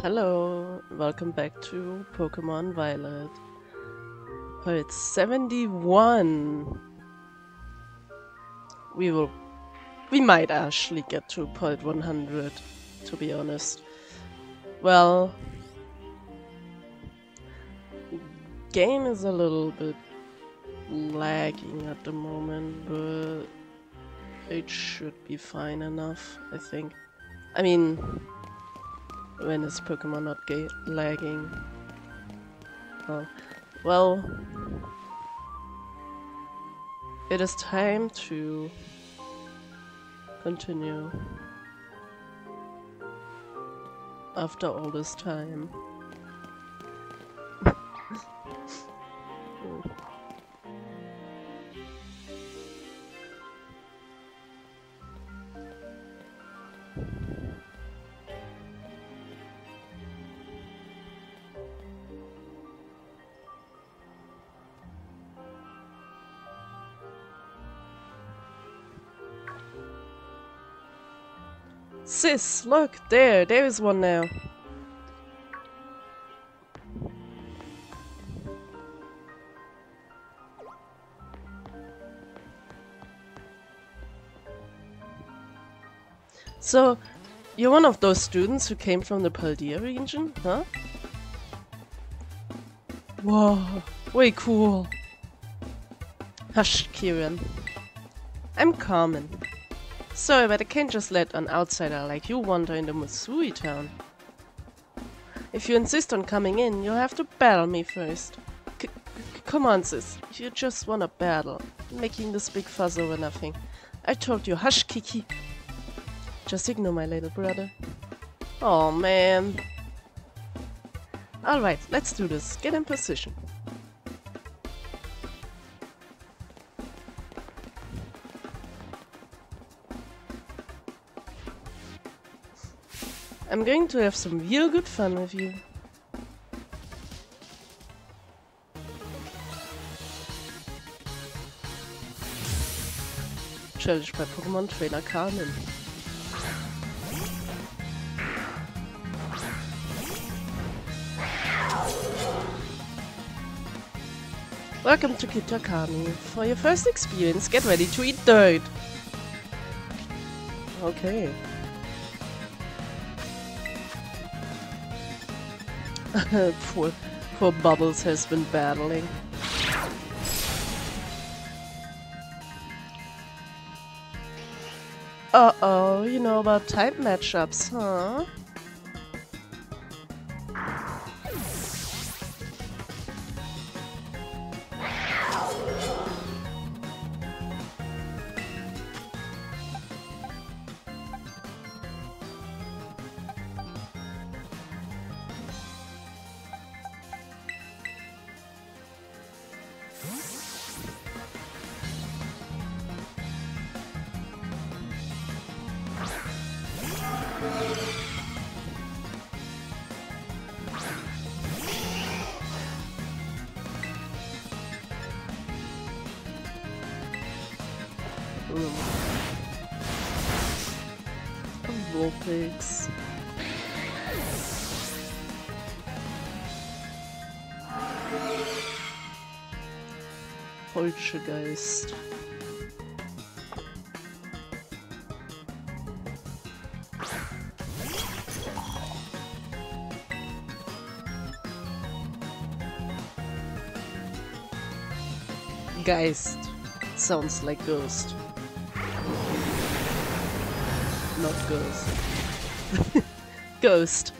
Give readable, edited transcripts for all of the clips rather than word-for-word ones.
Hello, welcome back to Pokémon Violet. Part 71. We might actually get to part 100, to be honest. Well, game is a little bit lagging at the moment, but it should be fine enough, I think. I mean, when is Pokemon not lagging? Oh, well, it is time to continue after all this time. Sis, look, there is one now. So, you're one of those students who came from the Paldea region, huh? Whoa, way cool. Hush, Kieran. I'm Carmen. Sorry, but I can't just let an outsider like you wander into Musui town. If you insist on coming in, you'll have to battle me first. Come on, sis. You just wanna battle. Making this big fuss over nothing. I told you, hush, Kiki. Just ignore my little brother. Oh, man. Alright, let's do this. Get in position. I'm going to have some real good fun with you. Challenged by Pokemon Trainer Carmen. Welcome to Kitakami. For your first experience, get ready to eat dirt. Okay. poor Bubbles has been battling. Uh-oh, you know about type matchups, huh? Vulpix. Poltergeist. Geist. Sounds like ghost. Not ghost. Ghost.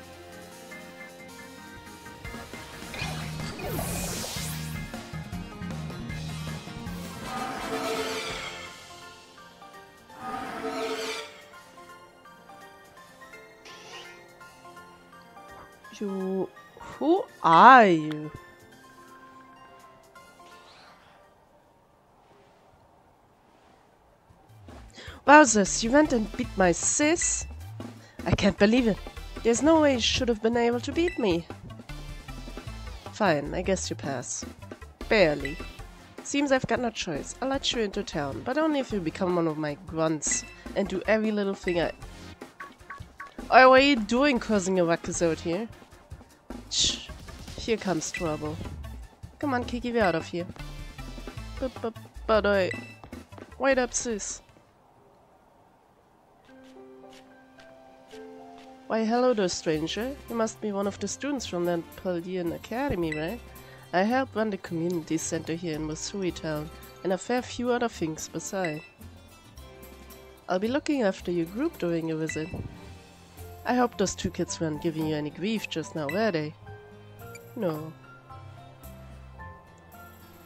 Who are you? Wowzers, you went and beat my sis? I can't believe it. There's no way you should have been able to beat me. Fine, I guess you pass. Barely. Seems I've got no choice. I'll let you into town, but only if you become one of my grunts and do every little thing Oh, what are you doing causing a ruckus out here? Shh. Here comes trouble. Come on, Kiki, we're out of here. But wait up, sis. Why, hello there, stranger. You must be one of the students from the Paldean Academy, right? I help run the community center here in Masui Town, and a fair few other things beside. I'll be looking after your group during your visit. I hope those two kids weren't giving you any grief just now, were they? No.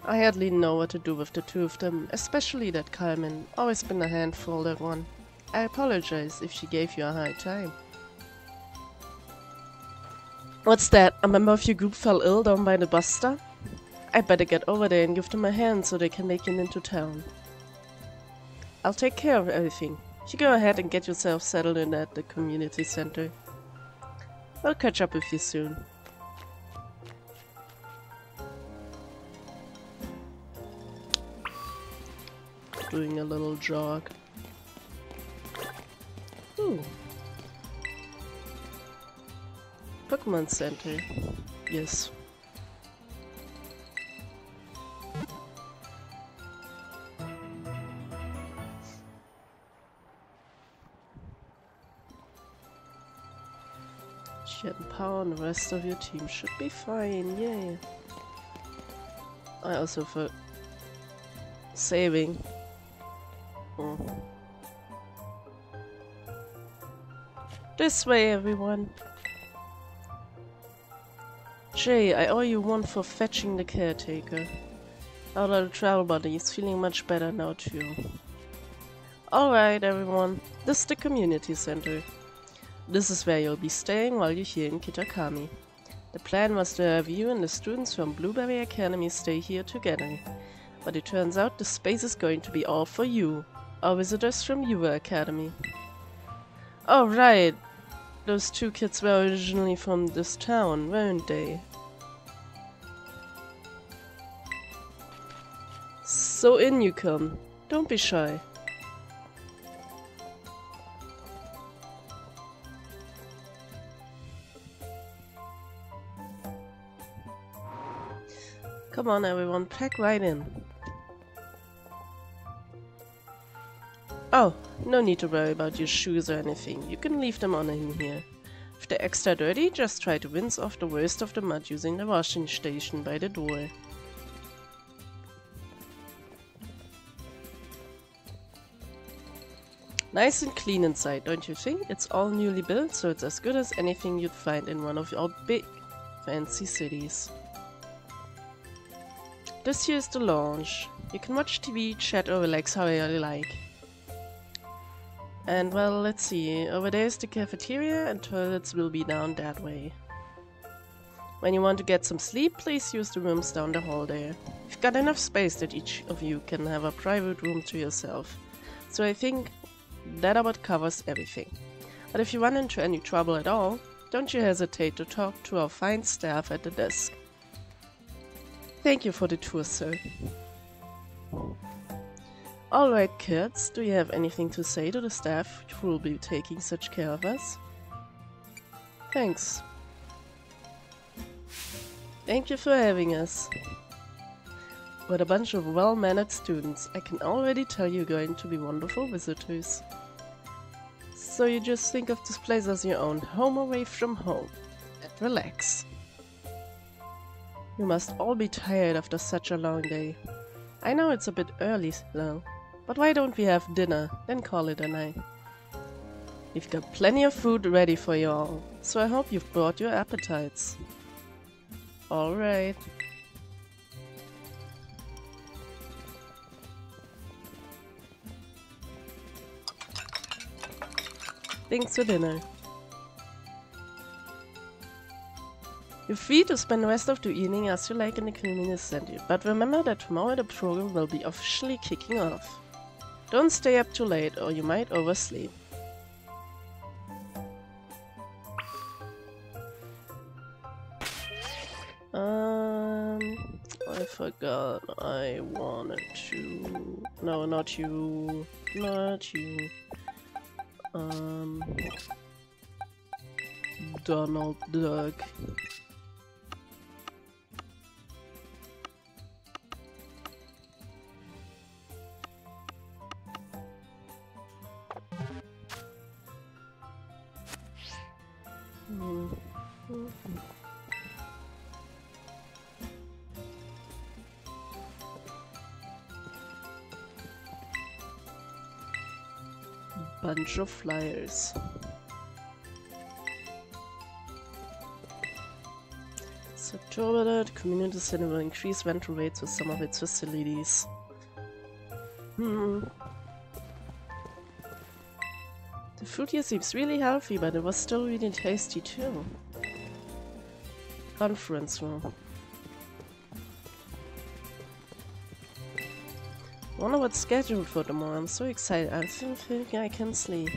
I hardly know what to do with the two of them, especially that Carmen. Always been a handful, that one. I apologize if she gave you a hard time. What's that? A member of your group fell ill down by the bus stop? I better get over there and give them a hand so they can make it into town. I'll take care of everything. You go ahead and get yourself settled in at the community center. I'll catch up with you soon. Doing a little jog. Ooh. Pokémon Center. Yes. Shedding power and the rest of your team should be fine, yay. I also for saving. Oh. This way, everyone. Jay, I owe you one for fetching the caretaker. Our little travel buddy is feeling much better now too. Alright, everyone. This is the community center. This is where you'll be staying while you're here in Kitakami. The plan was to have you and the students from Blueberry Academy stay here together. But it turns out the space is going to be all for you, our visitors from Yuva Academy. Oh right, those two kids were originally from this town, weren't they? So in you come. Don't be shy. Come on everyone, pack right in. Oh, no need to worry about your shoes or anything. You can leave them on in here. If they're extra dirty, just try to rinse off the worst of the mud using the washing station by the door. Nice and clean inside, don't you think? It's all newly built, so it's as good as anything you'd find in one of our big, fancy cities. This here is the lounge. You can watch TV, chat or relax however you like. And well, let's see. Over there is the cafeteria and toilets will be down that way. When you want to get some sleep, please use the rooms down the hall there. You've got enough space that each of you can have a private room to yourself. So I think that about covers everything. But if you run into any trouble at all, don't you hesitate to talk to our fine staff at the desk. Thank you for the tour, sir. Alright kids, do you have anything to say to the staff who will be taking such care of us? Thanks. Thank you for having us. What a bunch of well-mannered students. I can already tell you're going to be wonderful visitors. So you just think of this place as your own home away from home. And relax. You must all be tired after such a long day. I know it's a bit early now, but why don't we have dinner, then call it a night? We've got plenty of food ready for you all, so I hope you've brought your appetites. Alright. Thanks for dinner. You're free to spend the rest of the evening as you like in the community center, but remember that tomorrow the program will be officially kicking off. Don't stay up too late or you might oversleep. I forgot I wanted to... No, not you. Not you. Donald Duck. Bunch of flyers. October that community center will increase rental rates with some of its facilities. The food here seems really healthy, but it was still really tasty too. Conference room. Wonder what's scheduled for tomorrow. I'm so excited. I still think I can sleep.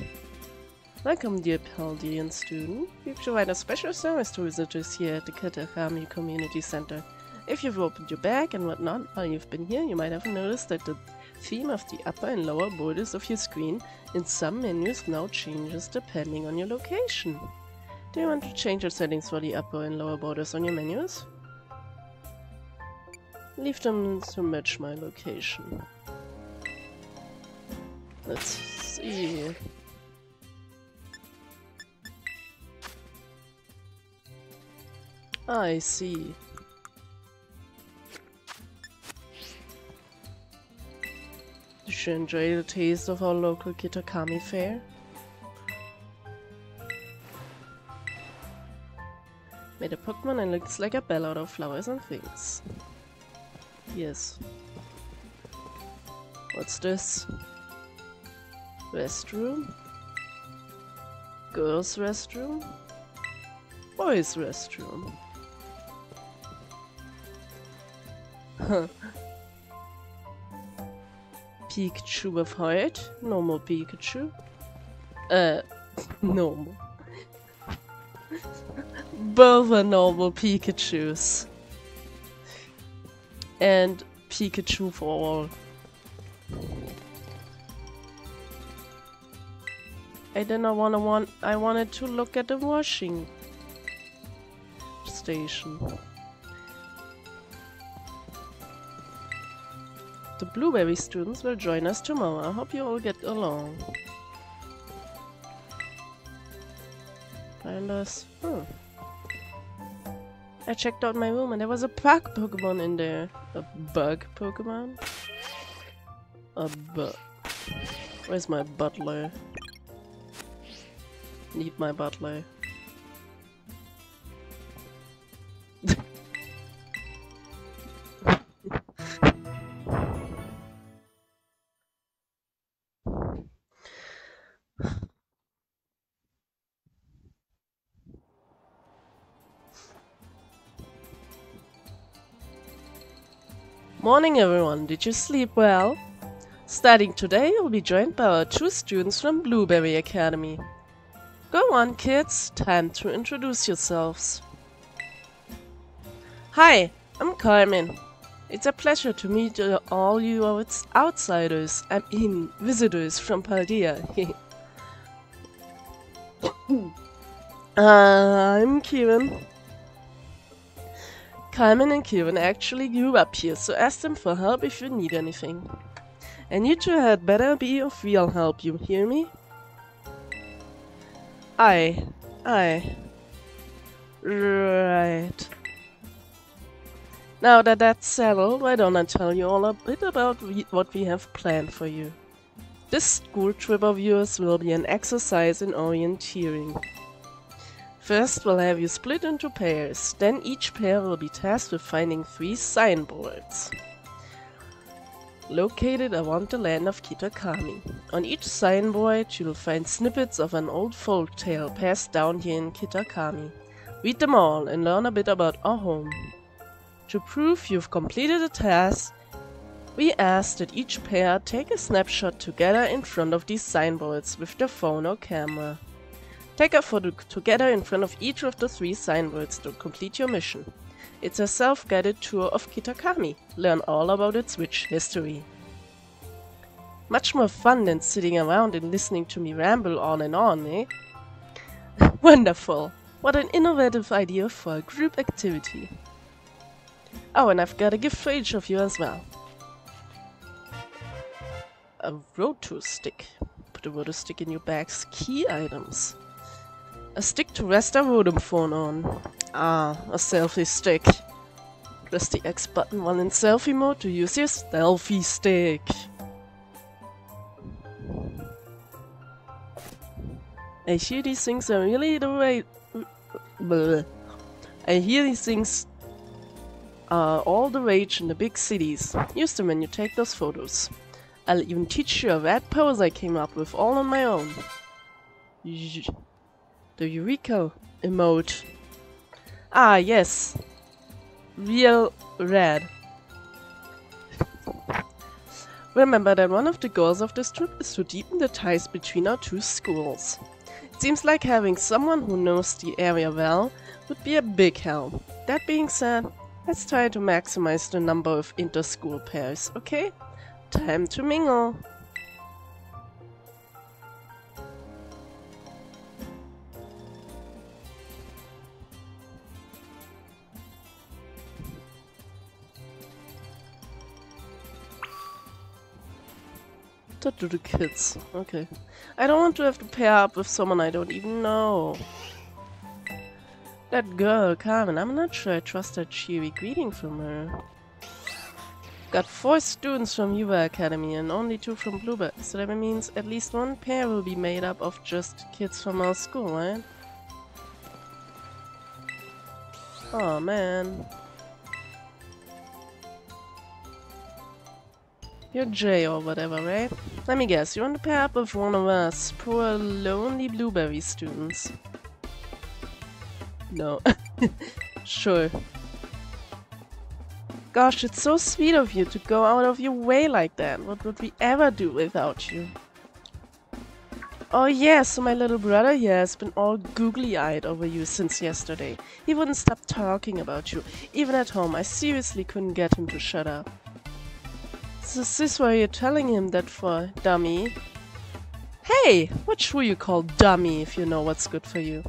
Welcome, dear Paldean student. We provide a special service to visitors here at the Kitakami Community Center. If you've opened your bag and whatnot while you've been here, you might have noticed that the theme of the upper and lower borders of your screen in some menus now changes depending on your location. Do you want to change your settings for the upper and lower borders on your menus? Leave them to match my location. Let's see. I see. Did you enjoy the taste of our local Kitakami fare? Made a Pokémon and looks like a bell out of flowers and things. Yes. What's this? Restroom? Girls' restroom? Boys' restroom? Huh. Pikachu with height? Normal Pikachu? Normal. Both are normal Pikachus. And Pikachu for all. I wanted to look at the washing station. The Blueberry students will join us tomorrow. I hope you all get along. Find us. I checked out my room and there was a bug Pokemon in there. A bug Pokemon? A bug. Where's my butler? Need my butler. Morning everyone, did you sleep well? Starting today, you'll be joined by our 2 students from Blueberry Academy. Go on kids, time to introduce yourselves. Hi, I'm Carmen. It's a pleasure to meet all you outsiders, visitors from Paldea. I'm Kieran. Carmen and Kieran actually grew up here, so ask them for help if you need anything. And you two had better be of real help, you hear me? Aye. Right. Now that that's settled, why don't I tell you all a bit about what we have planned for you. This school trip of yours will be an exercise in orienteering. First, we'll have you split into pairs, then each pair will be tasked with finding 3 signboards located around the land of Kitakami. On each signboard, you'll find snippets of an old folk tale passed down here in Kitakami. Read them all and learn a bit about our home. To prove you've completed the task, we ask that each pair take a snapshot together in front of these signboards with their phone or camera. Take a photo together in front of each of the 3 signboards to complete your mission. It's a self-guided tour of Kitakami. Learn all about its rich history. Much more fun than sitting around and listening to me ramble on and on, eh? Wonderful! What an innovative idea for a group activity. Oh, and I've got a gift for each of you as well. A roto stick. Put a roto stick in your bag's key items. A stick to rest a Rotom phone on. Ah, a selfie stick. Press the X button while in selfie mode to use your selfie stick. I hear these things are really the way. I hear these things are all the rage in the big cities. Use them when you take those photos. I'll even teach you a rad pose I came up with all on my own. The Eureka emote. Ah, yes. Real rad. Remember that one of the goals of this trip is to deepen the ties between our two schools. It seems like having someone who knows the area well would be a big help. That being said, let's try to maximize the number of inter-school pairs, okay? Time to mingle! That do the kids. Okay. I don't want to have to pair up with someone I don't even know. That girl, Carmen, I'm not sure I trust that cheery greeting from her. Got 4 students from Yuva Academy and only 2 from Bluebird, so that means at least 1 pair will be made up of just kids from our school, right? Oh man. You're Jay or whatever, right? Let me guess, you want to pair up with one of us poor lonely blueberry students. No. Sure. Gosh, it's so sweet of you to go out of your way like that. What would we ever do without you? Oh yeah, so my little brother here has been all googly-eyed over you since yesterday. He wouldn't stop talking about you. Even at home, I seriously couldn't get him to shut up. So is this why you're telling him that for, dummy? Hey! What should you call dummy if you know what's good for you?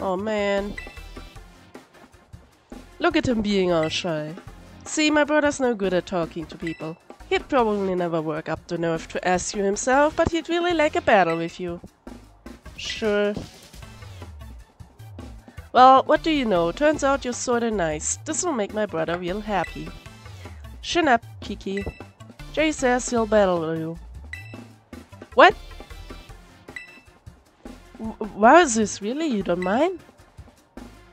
Oh man. Look at him being all shy. See, my brother's no good at talking to people. He'd probably never work up the nerve to ask you himself, but he'd really like a battle with you. Sure. Well, what do you know? Turns out you're sorta nice. This'll make my brother real happy. Chin up, Kiki. Jay says he'll battle you. What? Why is this really? You don't mind?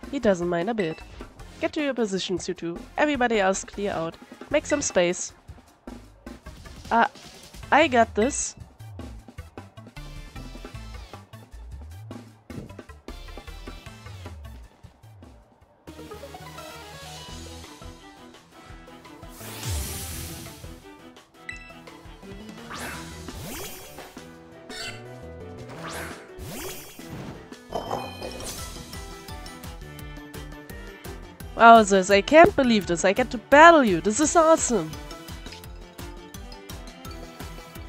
He doesn't mind a bit. Get to your positions, you two. Everybody else clear out. Make some space. I got this. Wowzers, I can't believe this. I get to battle you. This is awesome.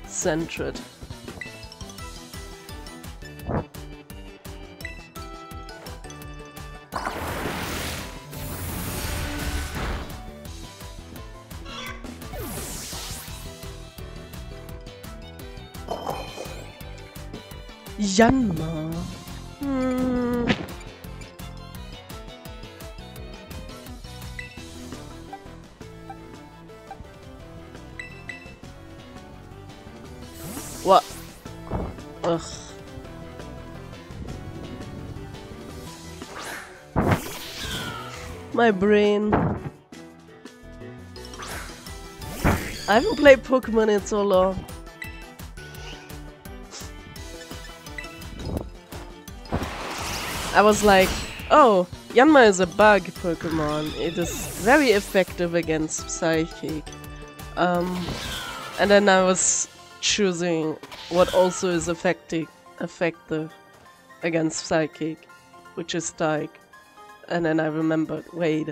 Centred. Yanma. What? Ugh. My brain. I haven't played Pokemon in so long. I was like, oh, Yanma is a bug Pokemon. It is very effective against Psychic. And then I was choosing what also is effective against Psychic, which is Tyke. And then I remembered, wait,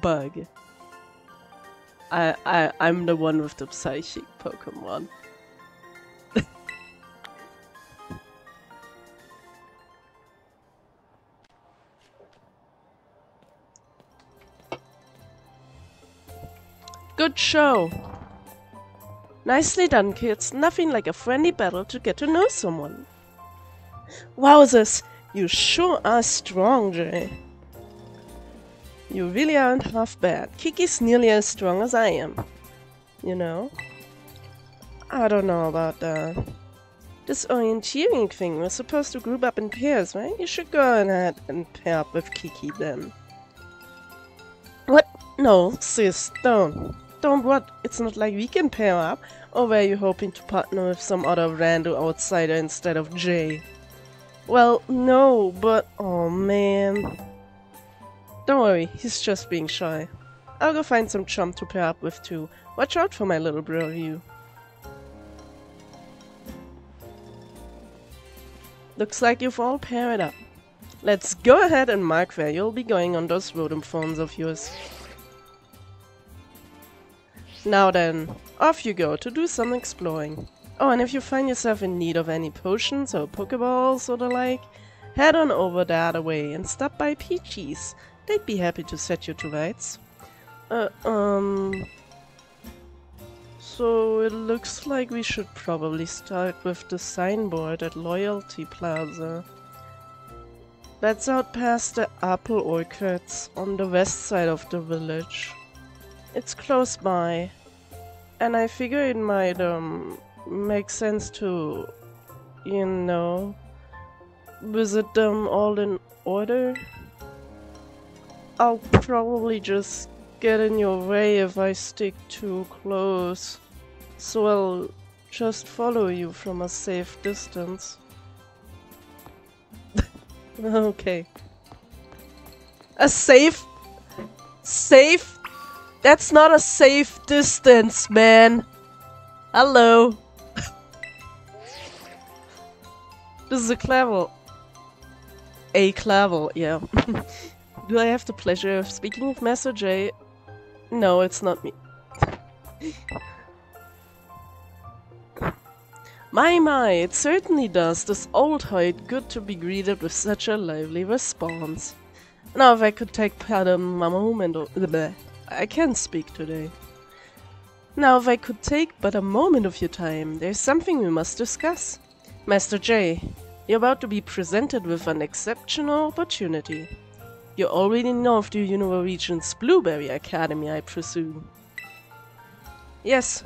bug. I'm the one with the Psychic Pokemon. Good show. Nicely done, kids. Nothing like a friendly battle to get to know someone. Wowzers, you sure are strong, Jay. You really aren't half bad. Kiki's nearly as strong as I am. You know? I don't know about that. This orienteering thing, we're supposed to group up in pairs, right? You should go ahead and pair up with Kiki then. What? No, sis, don't. Don't what? It's not like we can pair up. Or were you hoping to partner with some other rando outsider instead of Jay? Well, no, but oh man. Don't worry, he's just being shy. I'll go find some chum to pair up with too. Watch out for my little bro, you. Looks like you've all paired up. Let's go ahead and mark where you'll be going on those rodent phones of yours. Now then, off you go to do some exploring. Oh, and if you find yourself in need of any potions or Pokeballs or the like, head on over that way and stop by Peachy's. They'd be happy to set you to rights. So it looks like we should probably start with the signboard at Loyalty Plaza. That's out past the apple orchards on the west side of the village. It's close by, and I figure it might make sense to, you know, visit them all in order. I'll probably just get in your way if I stick too close, so I'll just follow you from a safe distance. Okay. A safe? Safe? That's not a safe distance, man. Hello. This is a clavel. A clavel, yeah. Do I have the pleasure of speaking with Master J? No, it's not me. My, it certainly does this old hide good to be greeted with such a lively response. Now if I could take part in a moment of... I can't speak today. Now if I could take but a moment of your time, there's something we must discuss. Master J, you're about to be presented with an exceptional opportunity. You already know of the Unova Region's Blueberry Academy, I presume. Yes.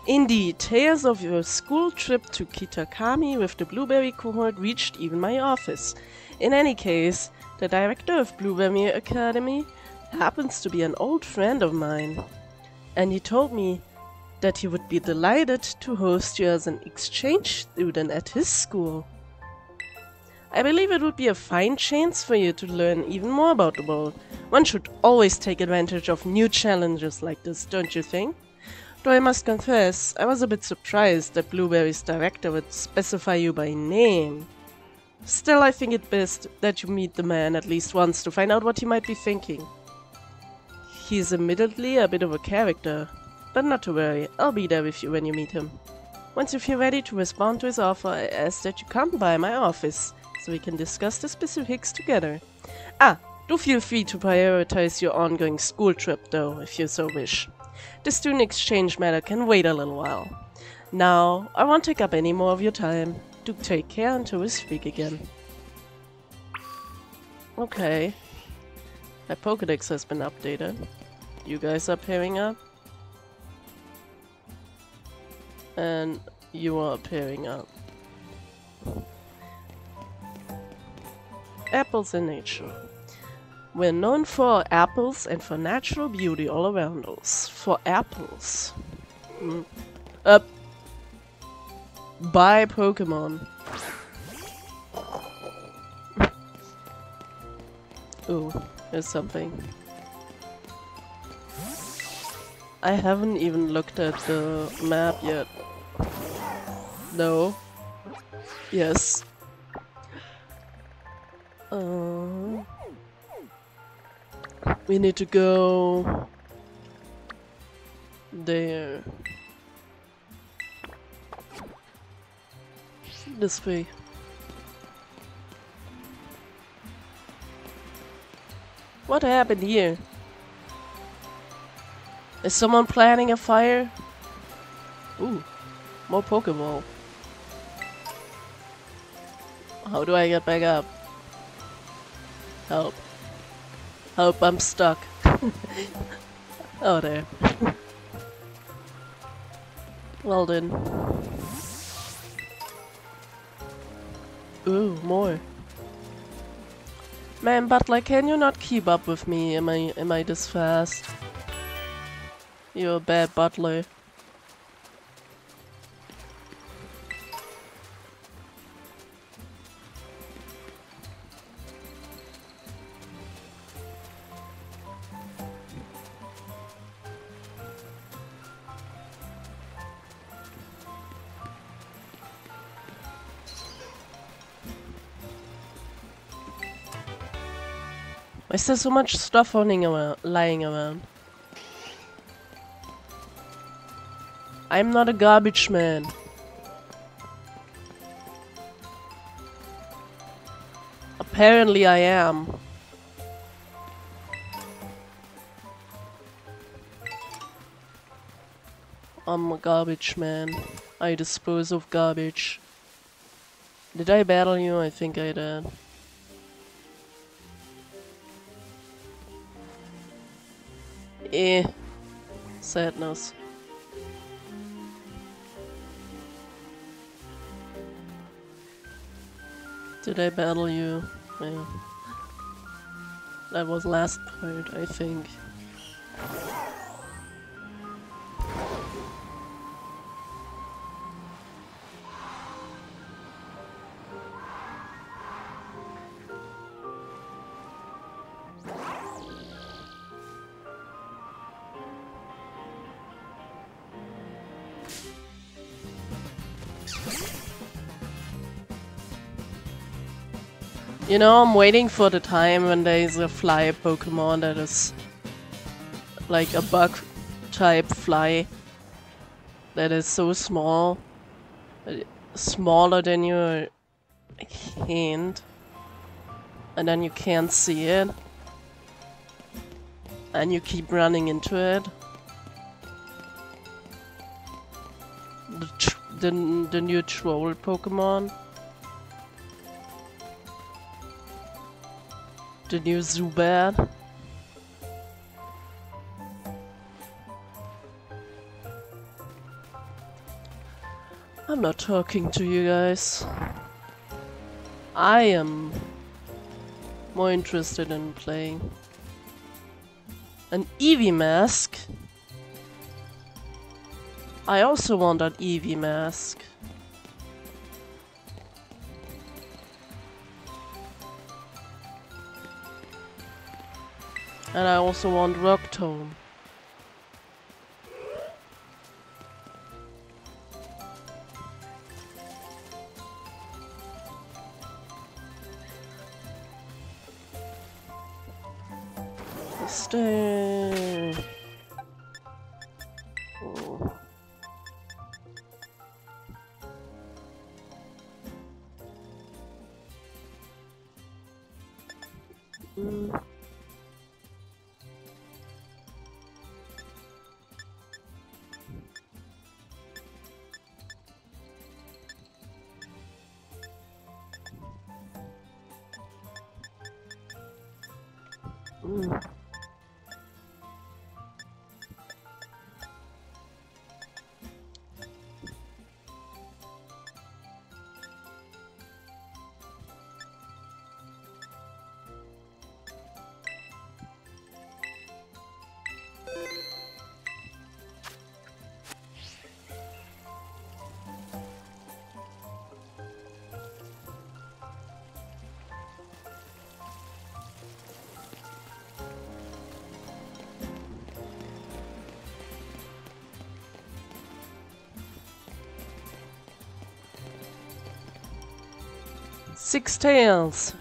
Indeed, tales of your school trip to Kitakami with the Blueberry cohort reached even my office. In any case, the director of Blueberry Academy happens to be an old friend of mine. And he told me that he would be delighted to host you as an exchange student at his school. I believe it would be a fine chance for you to learn even more about the world. One should always take advantage of new challenges like this, don't you think? Though I must confess, I was a bit surprised that Blueberry's director would specify you by name. Still, I think it best that you meet the man at least once to find out what he might be thinking. He's admittedly a bit of a character, but not to worry, I'll be there with you when you meet him. Once you feel ready to respond to his offer, I ask that you come by my office, so we can discuss the specifics together. Ah, do feel free to prioritize your ongoing school trip though, if you so wish. The student exchange matter can wait a little while. Now, I won't take up any more of your time. Do take care until we speak again. Okay. My Pokédex has been updated. You guys are pairing up. And you are pairing up. Apples in nature. We're known for our apples and for natural beauty all around us. For apples. Buy Pokémon. Ooh, there's something. I haven't even looked at the map yet. No. Yes. We need to go there. This way. What happened here? Is someone planning a fire? Ooh, more Pokeball. How do I get back up? Help. Help, I'm stuck. Oh, there. Well then. Ooh, more. Man, Butler, can you not keep up with me? Am I this fast? You're a bad butler. Why is there so much stuff lying around? I'm not a garbage man. Apparently I am. I'm a garbage man. I dispose of garbage. Did I battle you? I think I did. Sadness. Did I battle you? Yeah. That was last part, I think. You know, I'm waiting for the time when there is a fly Pokemon that is like a bug type fly that is so small, smaller than your hand, and then you can't see it, and you keep running into it. The new troll Pokemon. The new Zubat. I'm not talking to you guys. I am more interested in playing an Eevee mask. I also want an Eevee mask. And I also want Rock Tone. Stay. Oh. Six tails.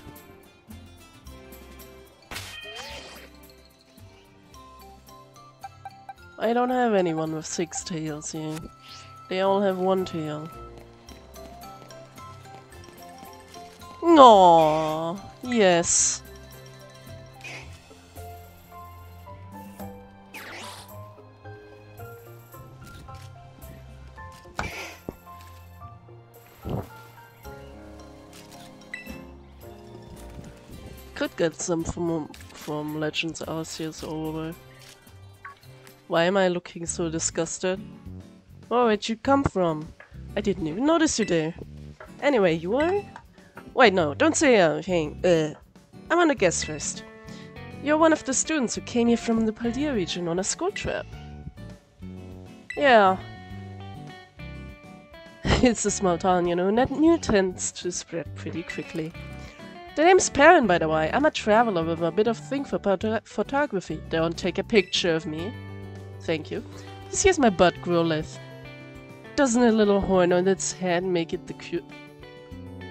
I don't have anyone with 6 tails here. They all have 1 tail. Aww, yes. could get some from Legends Arceus over. Why am I looking so disgusted? Oh, where'd you come from? I didn't even notice you there. Anyway, you are? Wait, no, don't say anything. I wanna guess first. You're one of the students who came here from the Paldea region on a school trip. Yeah. It's a small town, you know, and that news tends to spread pretty quickly. The name's Perrin, by the way. I'm a traveler with a bit of thing for photography. Don't take a picture of me. Thank you. This here's my butt Growlithe. Doesn't a little horn on its head make it the cute...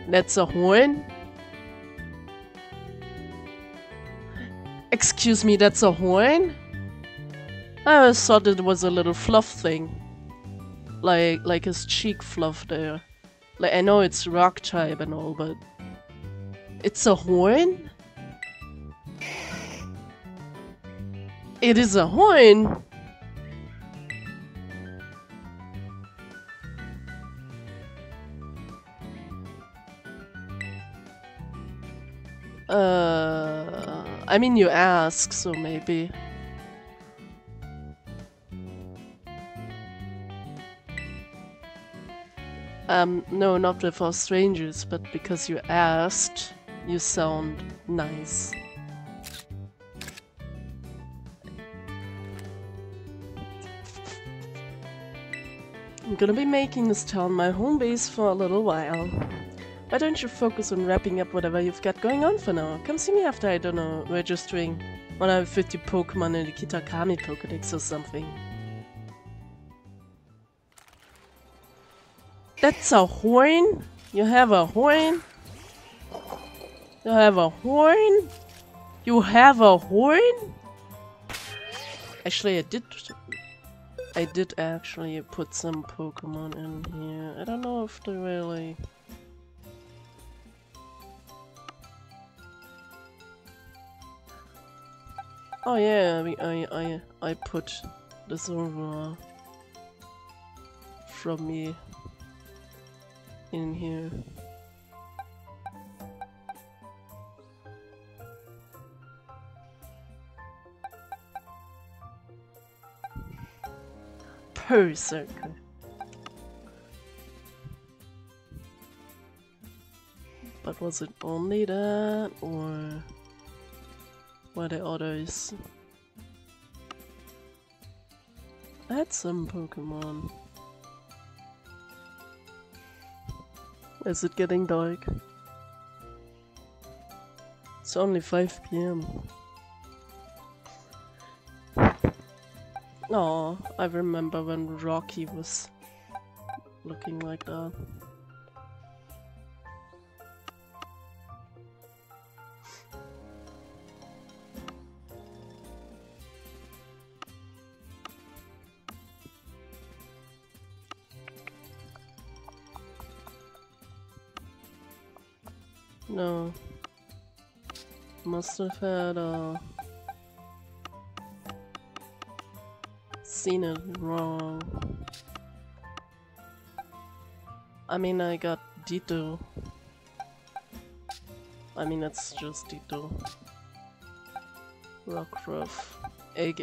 That's a horn? Excuse me, that's a horn? I always thought it was a little fluff thing. Like his cheek fluff there. Like, I know it's rock type and all, but... It's a horn? It is a horn! I mean you ask, so maybe. No, not with all strangers, but because you asked, you sound nice. I'm gonna be making this town my home base for a little while. Why don't you focus on wrapping up whatever you've got going on for now? Come see me after, I don't know, registering 150 Pokémon in the Kitakami Pokédex or something. That's a horn? You have a horn? You have a horn? You have a horn? Actually, I did actually put some Pokémon in here. I don't know if they really... Oh yeah, I put this over from me in here. Per circle. But was it only that, or were there others? I had some Pokemon. Is it getting dark? It's only 5 PM. Oh, I remember when Rocky was looking like that. No. Must have had seen it wrong. I mean, I got Ditto. I mean, it's just Ditto. Rockruff. Egg.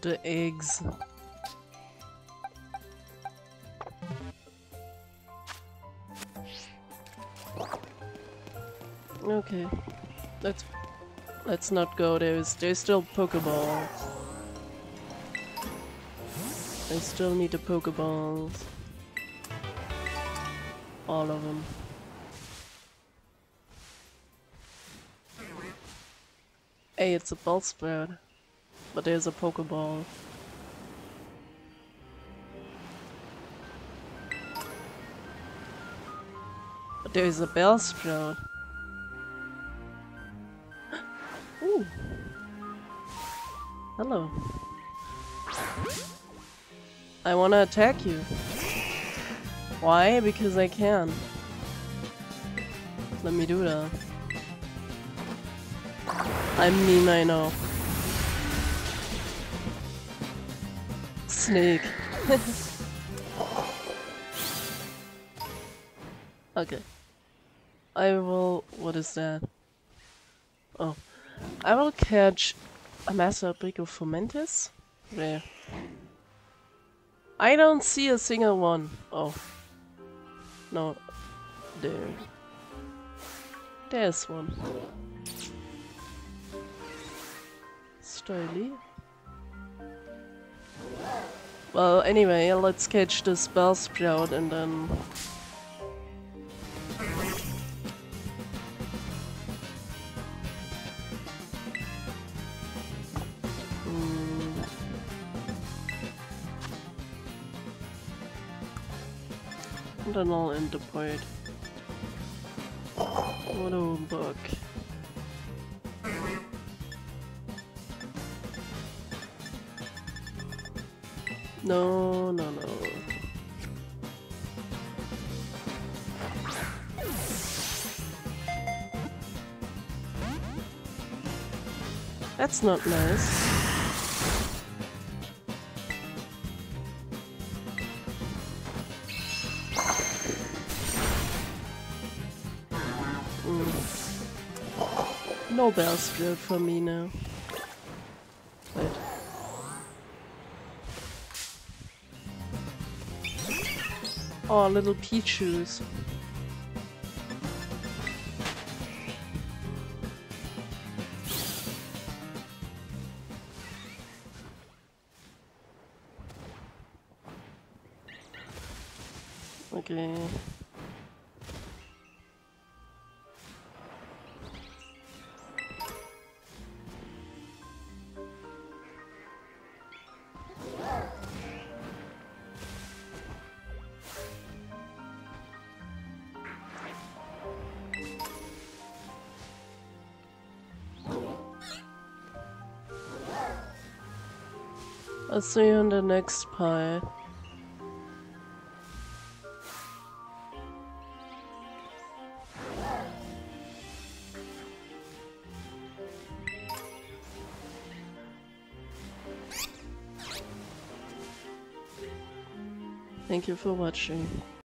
The eggs. Okay, let's not go. There's still Pokeballs. I still need the Pokeballs. All of them. Hey, it's a Bellsprout, but there's a Pokeball. But there's a Bellsprout. Ooh. Hello. I wanna attack you. Why? Because I can. Let me do that. I mean, I know. Snake. Okay. I will... What is that? Oh. I will catch a Master Abrigo Fomentis. Where? I don't see a single one. Oh. No. There. There's one. Styly. Well, anyway, let's catch this Bellsprout and then... And then I'll end the part. What a bug. No, no, no. That's not nice. No Bellsprout for me now. Wait. Oh, little Pichus. Okay. I'll see you on the next pie. Thank you for watching.